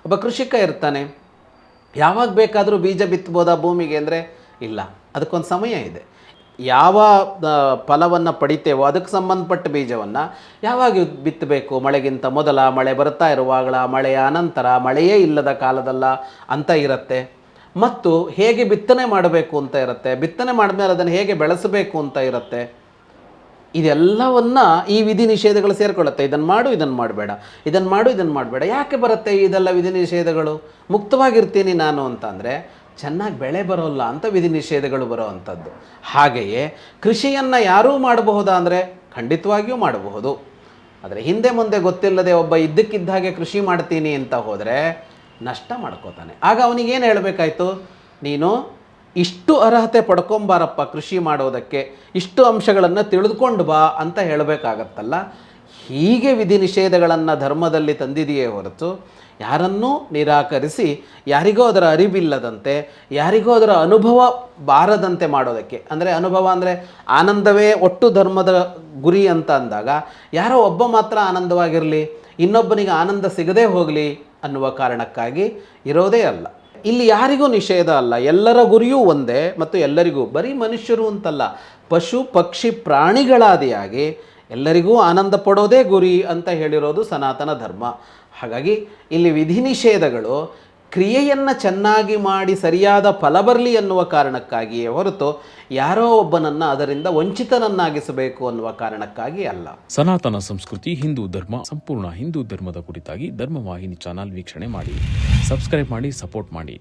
ಒಬ್ಬ ಕೃಷಿಕ ಇರ್ತಾನೆ, ಯಾವಾಗ ಬೇಕಾದರೂ ಬೀಜ ಬಿತ್ತಬೋದಾ ಭೂಮಿಗೆ ಅಂದರೆ ಇಲ್ಲ, ಅದಕ್ಕೊಂದು ಸಮಯ ಇದೆ. ಯಾವ ಫಲವನ್ನು ಪಡಿತೇವೋ ಅದಕ್ಕೆ ಸಂಬಂಧಪಟ್ಟ ಬೀಜವನ್ನು ಯಾವಾಗ ಬಿತ್ತಬೇಕು, ಮಳೆಗಿಂತ ಮೊದಲ, ಮಳೆ ಬರ್ತಾ ಇರುವಾಗಲ, ಮಳೆಯ ಅನಂತರ, ಮಳೆಯೇ ಇಲ್ಲದ ಕಾಲದಲ್ಲ ಅಂತ ಇರುತ್ತೆ. ಮತ್ತು ಹೇಗೆ ಬಿತ್ತನೆ ಮಾಡಬೇಕು ಅಂತ ಇರುತ್ತೆ, ಬಿತ್ತನೆ ಮಾಡಿದ್ಮೇಲೆ ಅದನ್ನು ಹೇಗೆ ಬೆಳೆಸಬೇಕು ಅಂತ ಇರುತ್ತೆ. ಇದೆಲ್ಲವನ್ನು ಈ ವಿಧಿ ನಿಷೇಧಗಳು ಸೇರಿಕೊಳ್ಳುತ್ತೆ. ಇದನ್ನು ಮಾಡು, ಇದನ್ನು ಮಾಡಬೇಡ, ಇದನ್ನು ಮಾಡು, ಇದನ್ನು ಮಾಡಬೇಡ. ಯಾಕೆ ಬರುತ್ತೆ ಇದೆಲ್ಲ ವಿಧಿ ನಿಷೇಧಗಳು? ಮುಕ್ತವಾಗಿರ್ತೀನಿ ನಾನು ಅಂತಂದರೆ ಚೆನ್ನಾಗಿ ಬೆಳೆ ಬರೋಲ್ಲ ಅಂತ ವಿಧಿ ನಿಷೇಧಗಳು ಬರೋ ಅಂಥದ್ದು. ಹಾಗೆಯೇ ಕೃಷಿಯನ್ನು ಯಾರೂ ಮಾಡಬಹುದಾ ಅಂದರೆ ಖಂಡಿತವಾಗಿಯೂ ಮಾಡಬಹುದು. ಆದರೆ ಹಿಂದೆ ಮುಂದೆ ಗೊತ್ತಿಲ್ಲದೆ ಒಬ್ಬ ಇದ್ದಕ್ಕಿದ್ದ ಹಾಗೆ ಕೃಷಿ ಮಾಡ್ತೀನಿ ಅಂತ ಹೋದರೆ ನಷ್ಟ ಮಾಡ್ಕೋತಾನೆ. ಆಗ ಅವನಿಗೇನು ಹೇಳಬೇಕಾಯ್ತು, ನೀನು ಇಷ್ಟು ಅರ್ಹತೆ ಪಡ್ಕೊಂಬಾರಪ್ಪ ಕೃಷಿ ಮಾಡೋದಕ್ಕೆ, ಇಷ್ಟು ಅಂಶಗಳನ್ನು ತಿಳಿದುಕೊಂಡು ಬಾ ಅಂತ ಹೇಳಬೇಕಾಗತ್ತಲ್ಲ. ಹೀಗೆ ವಿಧಿ ನಿಷೇಧಗಳನ್ನು ಧರ್ಮದಲ್ಲಿ ತಂದಿದೆಯೇ ಹೊರತು ಯಾರನ್ನೂ ನಿರಾಕರಿಸಿ ಯಾರಿಗೋ ಅದರ ಅರಿವಿಲ್ಲದಂತೆ, ಯಾರಿಗೋ ಅದರ ಅನುಭವ ಬಾರದಂತೆ ಮಾಡೋದಕ್ಕೆ. ಅಂದರೆ ಅನುಭವ ಅಂದರೆ ಆನಂದವೇ ಒಟ್ಟು ಧರ್ಮದ ಗುರಿ ಅಂತ ಅಂದಾಗ ಯಾರೋ ಒಬ್ಬ ಮಾತ್ರ ಆನಂದವಾಗಿರಲಿ, ಇನ್ನೊಬ್ಬನಿಗೆ ಆನಂದ ಸಿಗದೇ ಹೋಗಲಿ ಅನ್ನುವ ಕಾರಣಕ್ಕಾಗಿ ಇರೋದೇ ಅಲ್ಲ. ಇಲ್ಲಿ ಯಾರಿಗೂ ನಿಷೇಧ ಅಲ್ಲ, ಎಲ್ಲರ ಗುರಿಯೂ ಒಂದೇ. ಮತ್ತು ಎಲ್ಲರಿಗೂ, ಬರೀ ಮನುಷ್ಯರು ಅಂತಲ್ಲ, ಪಶು ಪಕ್ಷಿ ಪ್ರಾಣಿಗಳಾದಿಯಾಗಿ ಎಲ್ಲರಿಗೂ ಆನಂದ ಪಡೋದೇ ಗುರಿ ಅಂತ ಹೇಳಿರೋದು ಸನಾತನ ಧರ್ಮ. ಹಾಗಾಗಿ ಇಲ್ಲಿ ವಿಧಿ ನಿಷೇಧಗಳು ಕ್ರಿಯೆಯನ್ನು ಚೆನ್ನಾಗಿ ಮಾಡಿ ಸರಿಯಾದ ಫಲ ಬರಲಿ ಅನ್ನುವ ಕಾರಣಕ್ಕಾಗಿಯೇ ಹೊರತು ಯಾರೋ ಒಬ್ಬನನ್ನು ಅದರಿಂದ ವಂಚಿತನನ್ನಾಗಿಸಬೇಕು ಅನ್ನುವ ಕಾರಣಕ್ಕಾಗಿ ಅಲ್ಲ. ಸನಾತನ ಸಂಸ್ಕೃತಿ, ಹಿಂದೂ ಧರ್ಮ, ಸಂಪೂರ್ಣ ಹಿಂದೂ ಧರ್ಮದ ಕುರಿತಾಗಿ ಧರ್ಮವಾಹಿನಿ ಚಾನಲ್ ವೀಕ್ಷಣೆ ಮಾಡಿ, ಸಬ್ಸ್ಕ್ರೈಬ್ ಮಾಡಿ, ಸಪೋರ್ಟ್ ಮಾಡಿ.